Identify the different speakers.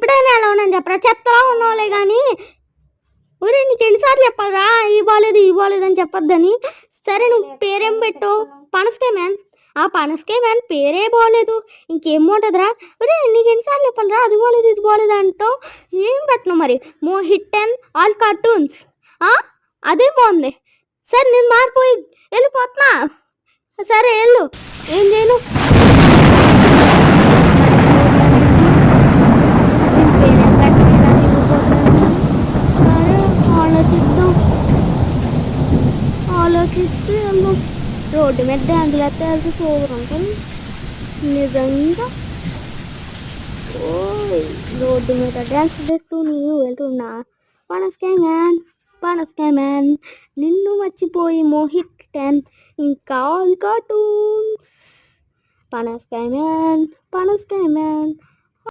Speaker 1: ఎప్పుడైనా ఎలా ఉన్నాను చెప్పరా, చెత్తలా ఉన్నావులే కానీ. ఒరే నీకు ఎన్నిసార్లు చెప్పాలరా ఈ బాలేదు అని చెప్పొద్దని. సరే నువ్వు పేరేం పెట్టు? పనసకాయ మ్యాన్. ఆ పనసకాయ మ్యాన్ పేరే బాగోలేదు, ఇంకేం బాగుంటుందిరా? ఒరే నీకు ఎన్నిసార్లు చెప్పాలరా అది బాగోలేదు ఇది బాగోలేదు అంటావు. ఏం పెట్టను మరి, హిట్ అండ్ ఆల్ కార్టూన్స్ అదే బాగుంది. సరే నేను మారిపోయి వెళ్ళిపోతున్నా. సరే వెళ్ళు, ఏం చేయను. ఆలోచిస్తే రోడ్డు మీద డ్యాన్సులు ఎత్తే వెళ్తే సూపర్ ఉంటుంది నిజంగా. ఓ రోడ్డు మీద డ్యాన్స్ చేస్తూ నేను వెళ్తున్నా. పనసకాయ మ్యాన్ నిన్ను మర్చిపోయి మోహిట్ టెన్ ఇంకా కార్టూన్స్. పనసకాయ మ్యాన్